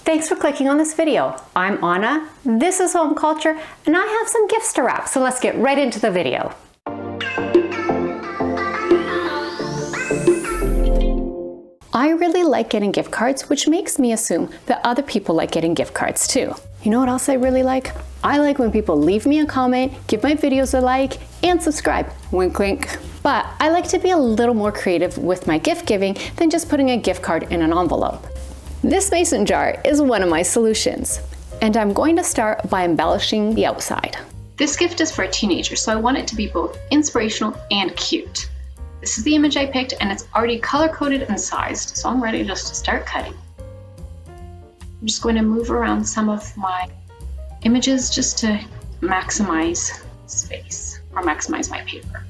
Thanks for clicking on this video. I'm Anna, this is Home Culture, and I have some gifts to wrap, so let's get right into the video. I really like getting gift cards, which makes me assume that other people like getting gift cards too. You know what else I really like? I like when people leave me a comment, give my videos a like, and subscribe. Wink, wink. But I like to be a little more creative with my gift giving than just putting a gift card in an envelope. This mason jar is one of my solutions, and I'm going to start by embellishing the outside. This gift is for a teenager, so I want it to be both inspirational and cute. This is the image I picked, and it's already color-coded and sized, so I'm ready just to start cutting. I'm just going to move around some of my images just to maximize space, or maximize my paper.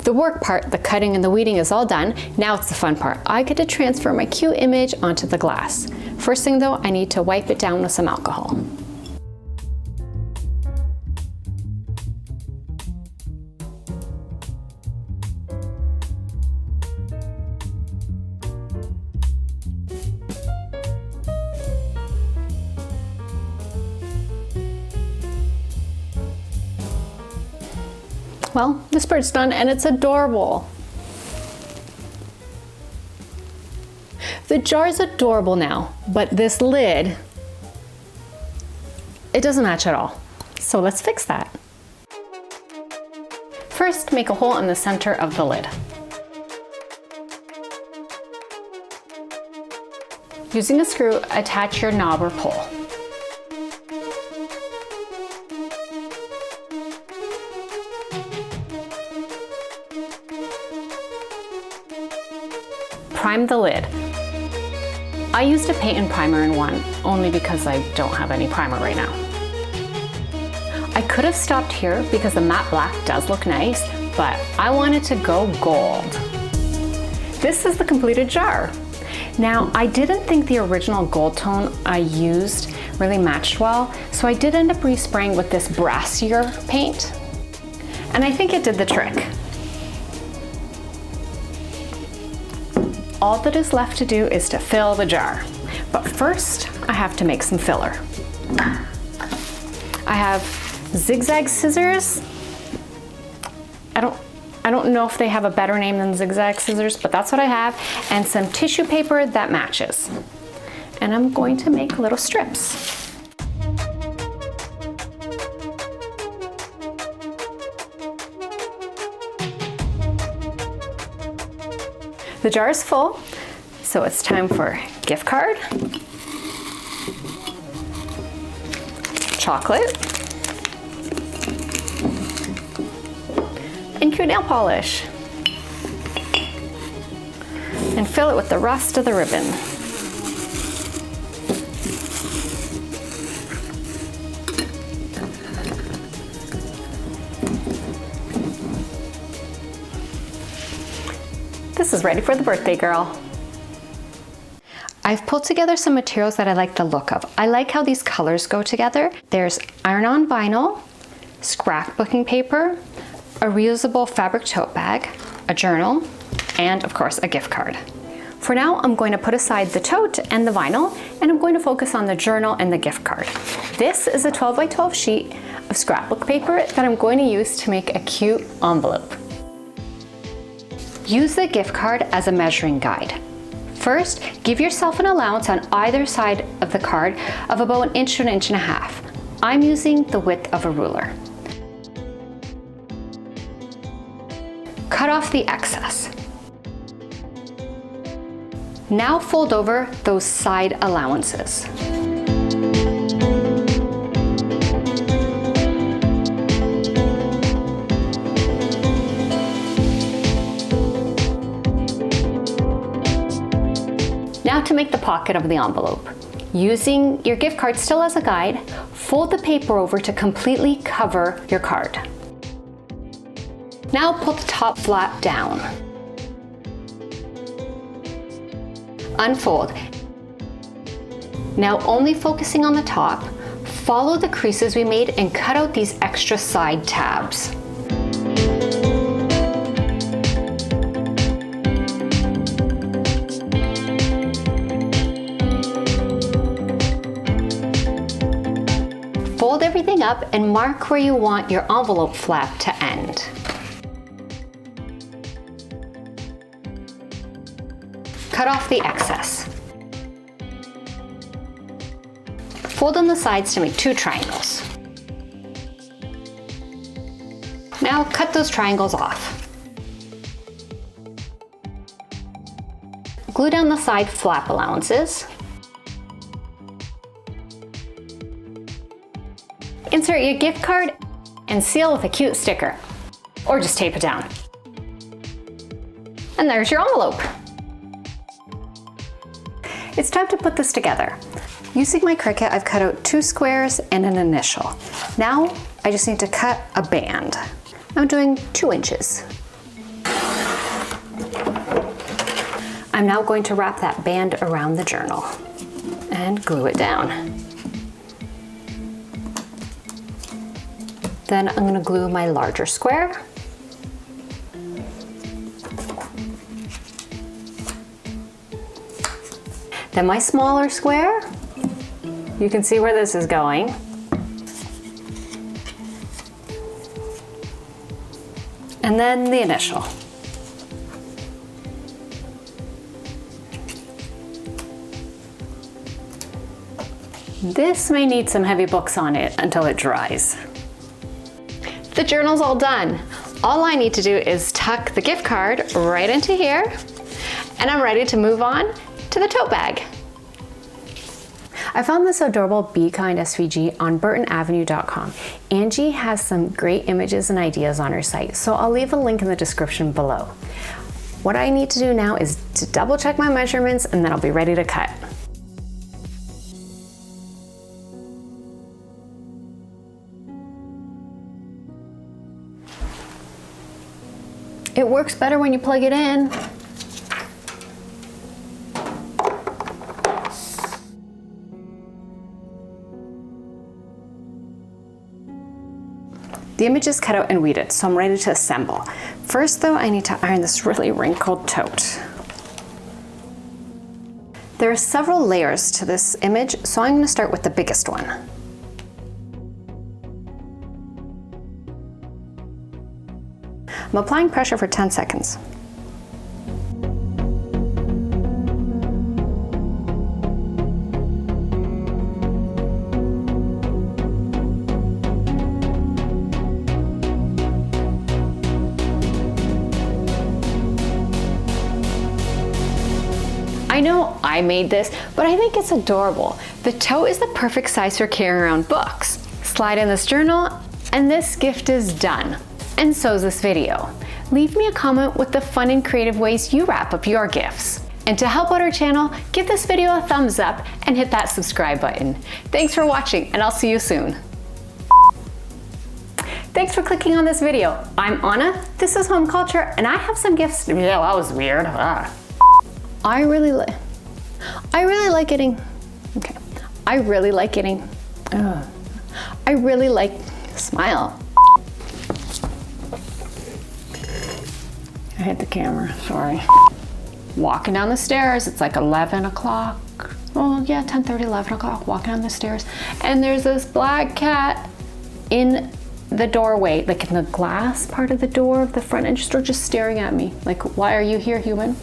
The work part, the cutting and the weeding, is all done. Now it's the fun part. I get to transfer my cute image onto the glass. First thing though, I need to wipe it down with some alcohol. Well, this bird's done and it's adorable. The jar's adorable now, but this lid, it doesn't match at all. So let's fix that. First, make a hole in the center of the lid. Using a screw, attach your knob or pole. Prime the lid. I used a paint and primer in one, only because I don't have any primer right now. I could have stopped here because the matte black does look nice, but I wanted to go gold. This is the completed jar. Now, I didn't think the original gold tone I used really matched well, so I did end up respraying with this brassier paint, and I think it did the trick. All that is left to do is to fill the jar. But first, I have to make some filler. I have zigzag scissors. I don't know if they have a better name than zigzag scissors, but that's what I have, and some tissue paper that matches. And I'm going to make little strips. The jar is full, so it's time for gift card, chocolate, and cute nail polish. And fill it with the rest of the ribbon. This is ready for the birthday girl. I've pulled together some materials that I like the look of. I like how these colors go together. There's iron-on vinyl, scrapbooking paper, a reusable fabric tote bag, a journal, and of course a gift card. For now, I'm going to put aside the tote and the vinyl, and I'm going to focus on the journal and the gift card. This is a 12 by 12 sheet of scrapbook paper that I'm going to use to make a cute envelope. Use the gift card as a measuring guide. First, give yourself an allowance on either side of the card of about 1 inch to 1.5 inches. I'm using the width of a ruler. Cut off the excess. Now fold over those side allowances. Now to make the pocket of the envelope. Using your gift card still as a guide, fold the paper over to completely cover your card. Now pull the top flap down. unfold. Now only focusing on the top, follow the creases we made and cut out these extra side tabs. Fold everything up and mark where you want your envelope flap to end. Cut off the excess. Fold on the sides to make 2 triangles. Now cut those triangles off. Glue down the side flap allowances. Insert your gift card and seal with a cute sticker, or just tape it down. And there's your envelope. It's time to put this together. Using my Cricut, I've cut out 2 squares and an initial. Now, I just need to cut a band. I'm doing 2 inches. I'm now going to wrap that band around the journal and glue it down. Then I'm going to glue my larger square. Then my smaller square. You can see where this is going. And then the initial. This may need some heavy books on it until it dries. The journal's all done. All I need to do is tuck the gift card right into here, and I'm ready to move on to the tote bag. I found this adorable Be Kind SVG on BurtonAvenue.com. Angie has some great images and ideas on her site, so I'll leave a link in the description below. What I need to do now is to double check my measurements, and then I'll be ready to cut. It works better when you plug it in. The image is cut out and weeded, so I'm ready to assemble. First though, I need to iron this really wrinkled tote. There are several layers to this image, so I'm going to start with the biggest one. I'm applying pressure for 10 seconds. I know I made this, but I think it's adorable. The tote is the perfect size for carrying around books. Slide in this journal, and this gift is done. And so is this video. Leave me a comment with the fun and creative ways you wrap up your gifts. And to help out our channel, give this video a thumbs up and hit that subscribe button. Thanks for watching, and I'll see you soon. Thanks for clicking on this video. I'm Anna, this is Home Culture, and I have some gifts. Yeah, that was weird. I really like getting smile. I hit the camera, sorry. Walking down the stairs, it's like 11 o'clock. Oh yeah, 10:30, 11 o'clock, walking down the stairs. And there's this black cat in the doorway, like in the glass part of the door of the front entrance door, just staring at me. Like, why are you here, human?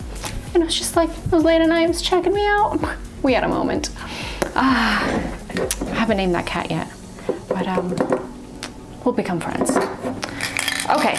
And it was just like, it was late at night, it was checking me out. We had a moment. I haven't named that cat yet, but we'll become friends. Okay.